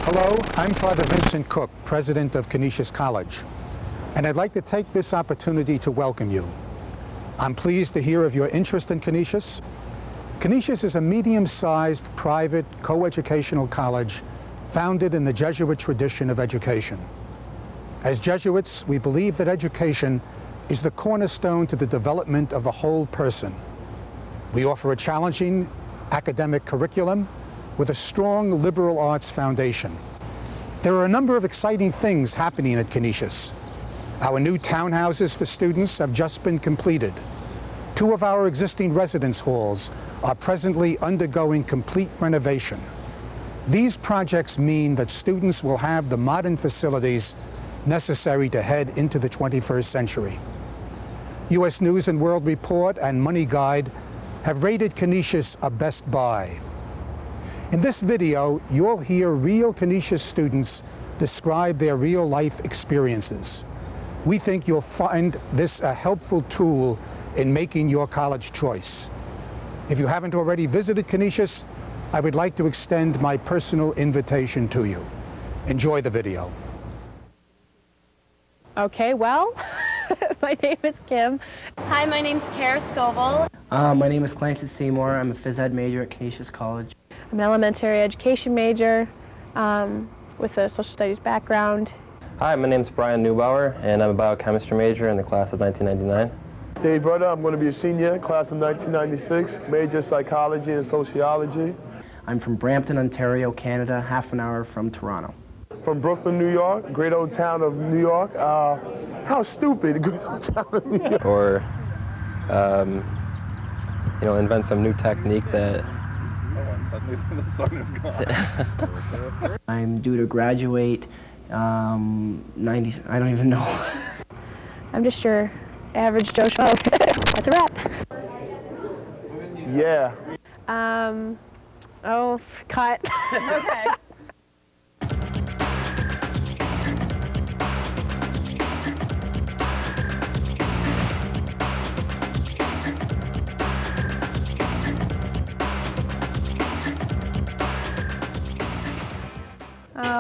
Hello, I'm Father Vincent Cooke, President of Canisius College, and I'd like to take this opportunity to welcome you. I'm pleased to hear of your interest in Canisius. Canisius is a medium-sized private coeducational college founded in the Jesuit tradition of education. As Jesuits, we believe that education is the cornerstone to the development of the whole person. We offer a challenging academic curriculum with a strong liberal arts foundation. There are a number of exciting things happening at Canisius. Our new townhouses for students have just been completed. 2 of our existing residence halls are presently undergoing complete renovation. These projects mean that students will have the modern facilities necessary to head into the 21st century. U.S. News and World Report and Money Guide have rated Canisius a best buy. In this video, you'll hear real Canisius students describe their real-life experiences. We think you'll find this a helpful tool in making your college choice. If you haven't already visited Canisius, I would like to extend my personal invitation to you. Enjoy the video. Okay, well, my name is Kim. Hi, my name's Kara Scoville. My name is Canisius Seymour. I'm a phys ed major at Canisius College. I'm an elementary education major with a social studies background. Hi, my name's Brian Neubauer, and I'm a biochemistry major in the class of 1999. Dave Brother, I'm going to be a senior, class of 1996, major psychology and sociology. I'm from Brampton, Ontario, Canada, half an hour from Toronto. From Brooklyn, New York, great old town of New York. How stupid, great old town of New York. Or, invent some new technique that... Suddenly the sun is gone. I'm due to graduate 90, I don't even know. I'm just your average Joe Schmo. That's a wrap. Yeah. Oh, cut. Okay.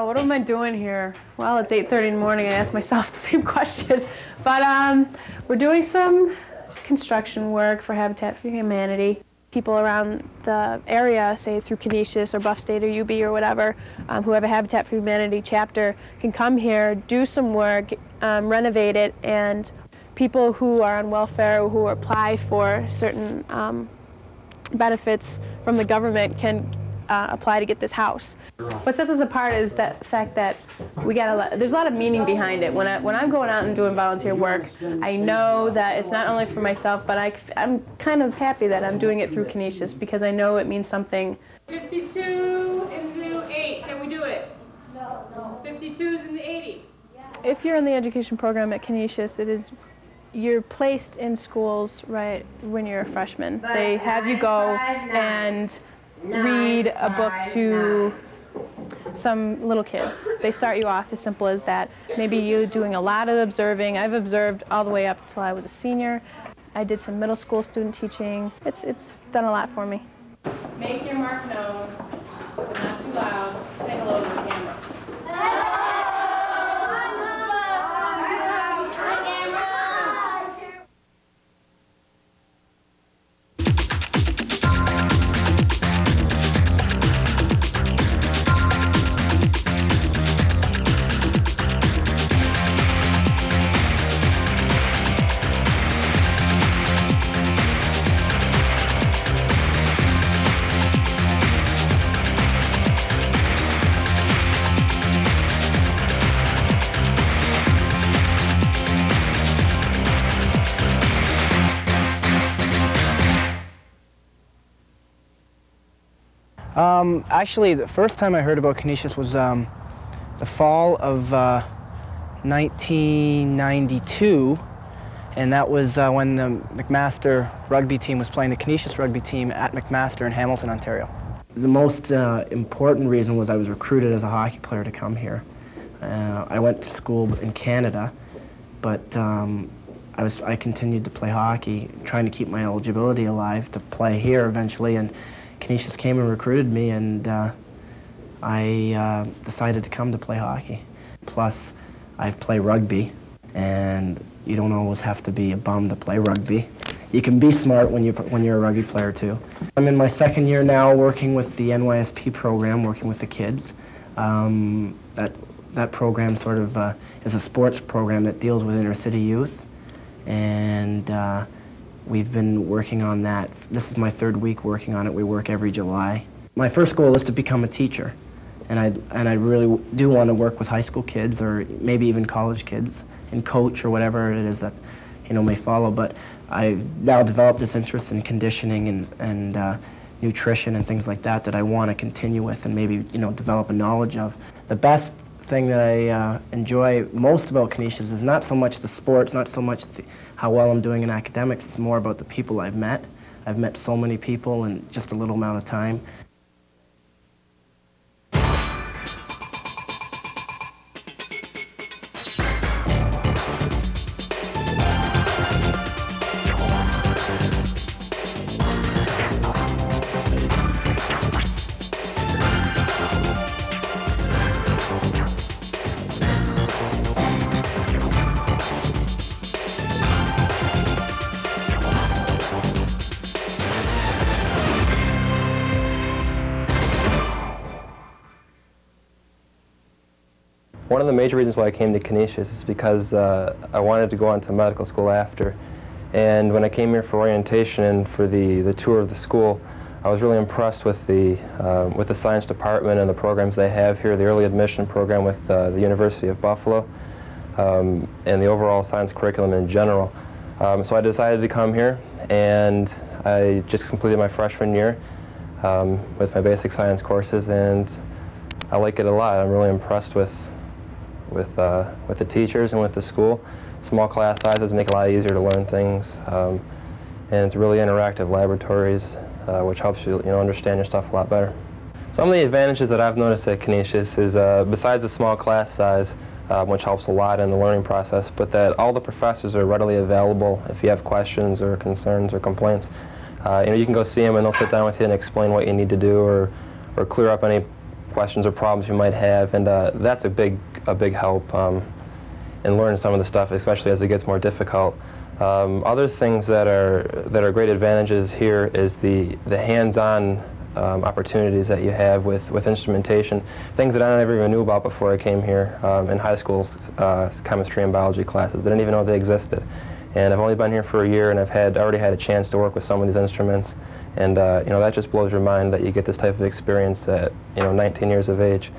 What am I doing here? Well, it's 8:30 in the morning. I asked myself the same question. But we're doing some construction work for Habitat for Humanity. People around the area, say through Canisius or Buff State or UB or whatever, who have a Habitat for Humanity chapter can come here, do some work, renovate it, and people who are on welfare, who apply for certain benefits from the government can apply to get this house. What sets us apart is that fact that there's a lot of meaning behind it. When I'm going out and doing volunteer work, I know that it's not only for myself, but I'm kind of happy that I'm doing it through Canisius because I know it means something. 52 into 8, can we do it? No. 52 is in the 80. Yeah. If you're in the education program at Canisius, you're placed in schools right when you're a freshman. They have you go and read a book to some little kids. They start you off as simple as that. Maybe you're doing a lot of observing. I've observed all the way up until I was a senior. I did some middle school student teaching. It's done a lot for me. Make your mark known, but not too loud. Say hello to the camera. Actually, the first time I heard about Canisius was the fall of 1992, and that was when the McMaster rugby team was playing the Canisius rugby team at McMaster in Hamilton, Ontario. The most important reason was I was recruited as a hockey player to come here. I went to school in Canada, but I continued to play hockey, trying to keep my eligibility alive to play here eventually, and Canisius came and recruited me, and I decided to come to play hockey. Plus, I play rugby, and you don't always have to be a bum to play rugby. You can be smart when you're a rugby player too. I'm in my second year now working with the NYSP program, working with the kids. That program sort of is a sports program that deals with inner city youth, and we've been working on that. This is my third week working on it. We work every July. My first goal is to become a teacher, and I really do want to work with high school kids or maybe even college kids and coach or whatever it is that may follow. But I've now developed this interest in conditioning and nutrition and things like that I want to continue with and maybe develop a knowledge of. The best thing that I enjoy most about Canisius is not so much the sports, not so much how well I'm doing in academics. It's more about the people I've met. I've met so many people in just a little amount of time. One of the major reasons why I came to Canisius is because I wanted to go on to medical school after. And when I came here for orientation and for the tour of the school, I was really impressed with the science department and the programs they have here, the early admission program with the University of Buffalo, and the overall science curriculum in general. So I decided to come here, and I just completed my freshman year with my basic science courses, and I like it a lot. I'm really impressed with the teachers and with the school. Small class sizes make it a lot easier to learn things, and it's really interactive laboratories, which helps you understand your stuff a lot better. Some of the advantages that I've noticed at Canisius is besides the small class size, which helps a lot in the learning process, but that all the professors are readily available if you have questions or concerns or complaints. You can go see them and they'll sit down with you and explain what you need to do or clear up any questions or problems you might have, and that's a big help in learning some of the stuff, especially as it gets more difficult. Other things that are great advantages here is the hands-on opportunities that you have with instrumentation, things that I never even knew about before I came here in high school chemistry and biology classes. I didn't even know they existed. And I've only been here for a year, and I've already had a chance to work with some of these instruments, and that just blows your mind that you get this type of experience at 19 years of age.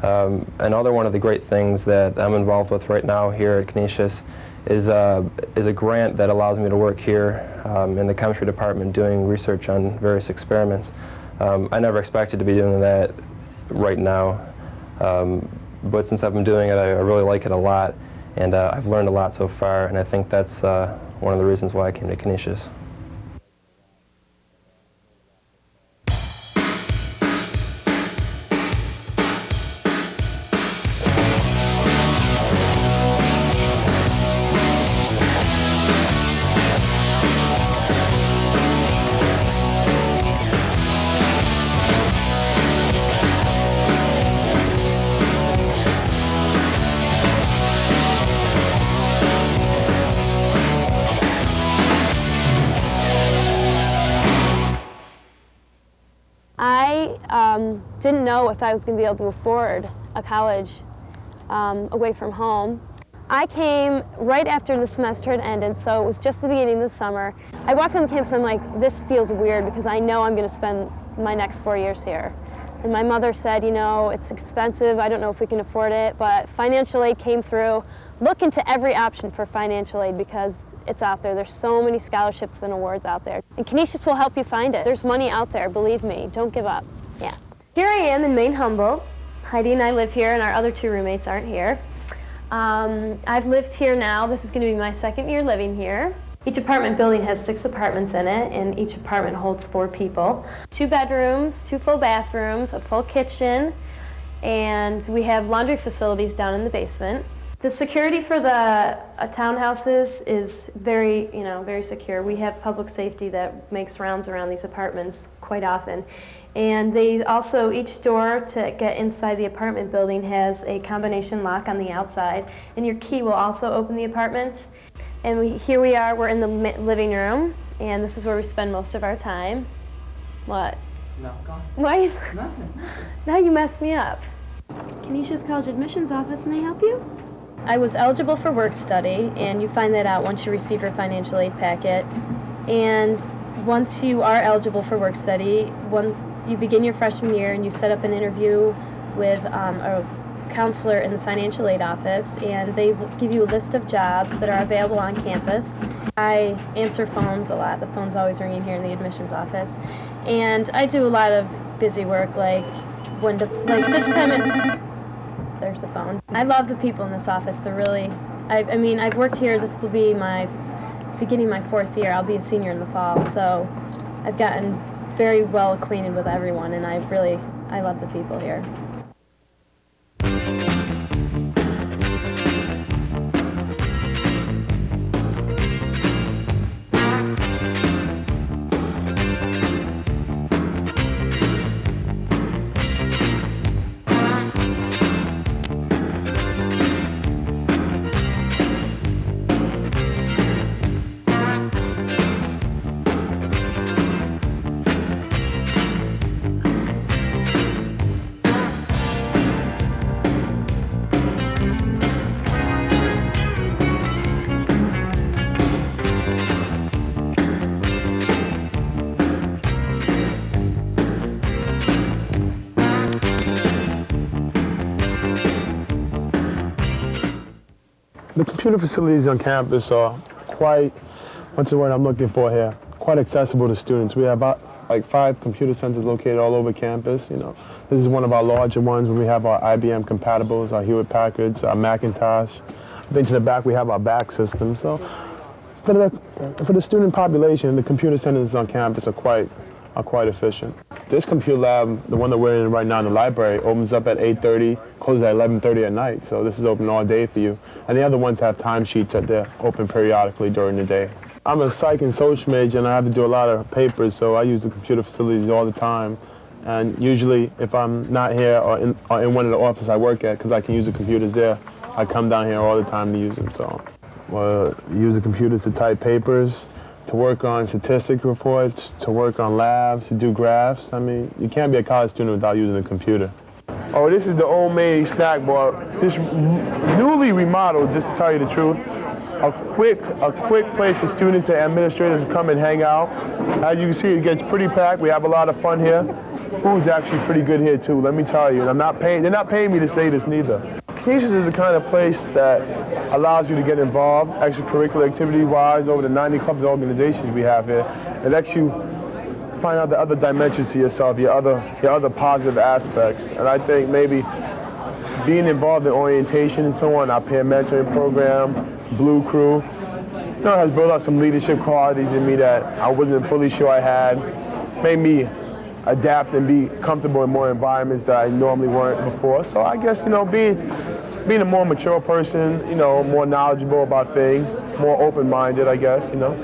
Another one of the great things that I'm involved with right now here at Canisius is a grant that allows me to work here in the chemistry department doing research on various experiments. I never expected to be doing that right now, but since I've been doing it, I really like it a lot, and I've learned a lot so far, and I think that's one of the reasons why I came to Canisius. I didn't know if I was going to be able to afford a college away from home. I came right after the semester had ended, so it was just the beginning of the summer. I walked on campus and I'm like, this feels weird because I know I'm going to spend my next 4 years here. And my mother said, it's expensive, I don't know if we can afford it, but financial aid came through. Look into every option for financial aid because it's out there. There's so many scholarships and awards out there. And Canisius will help you find it. There's money out there, believe me. Don't give up. Yeah. Here I am in Maine Humboldt. Heidi and I live here, and our other two roommates aren't here. I've lived here now. This is going to be my second year living here. Each apartment building has 6 apartments in it, and each apartment holds 4 people. 2 bedrooms, 2 full bathrooms, a full kitchen, and we have laundry facilities down in the basement. The security for the townhouses is very, very secure. We have public safety that makes rounds around these apartments quite often. And they also, each door to get inside the apartment building has a combination lock on the outside, and your key will also open the apartments. And here we are, we're in the living room, and this is where we spend most of our time. What? No, go on. Why? Nothing. Now you messed me up. Canisius College Admissions Office, may I help you? I was eligible for work study, and you find that out once you receive your financial aid packet. And once you are eligible for work study, you begin your freshman year and you set up an interview with a counselor in the financial aid office, and they give you a list of jobs that are available on campus. I answer phones a lot. The phone's always ringing here in the admissions office. And I do a lot of busy work, like this time there's the phone. I love the people in this office. They're really, I mean, I've worked here, this will be beginning my 4th year. I'll be a senior in the fall, so I've gotten very well acquainted with everyone, and I love the people here. The computer facilities on campus are quite, what's the word I'm looking for here, quite accessible to students. We have about like 5 computer centers located all over campus. You know, this is one of our larger ones where we have our IBM compatibles, our Hewlett Packards, our Macintosh. I think to the back we have our back system. So for the student population, the computer centers on campus are quite efficient. This computer lab, the one that we're in right now in the library, opens up at 8:30, closes at 11:30 at night. So this is open all day for you. And the other ones have timesheets that they're open periodically during the day. I'm a psych and social major, and I have to do a lot of papers, so I use the computer facilities all the time. And usually, if I'm not here or in one of the offices I work at, because I can use the computers there, I come down here all the time to use them. So, use the computers to type papers, to work on statistic reports, to work on labs, to do graphs. I mean, you can't be a college student without using a computer. Oh, this is the Old Maid snack bar, just newly remodeled, just to tell you the truth. A quick place for students and administrators to come and hang out. As you can see, it gets pretty packed. We have a lot of fun here. Food's actually pretty good here too, let me tell you. And they're not paying me to say this neither. Canisius is the kind of place that allows you to get involved, extracurricular activity-wise, over the 90 clubs and organizations we have here. It lets you find out the other dimensions to yourself, your other positive aspects. And I think maybe being involved in orientation and so on, our peer mentoring program, Blue Crew, you know, has built out some leadership qualities in me that I wasn't fully sure I had. Made me adapt and be comfortable in more environments that I normally weren't before. So I guess, you know, being a more mature person, you know, more knowledgeable about things, more open-minded, I guess, you know.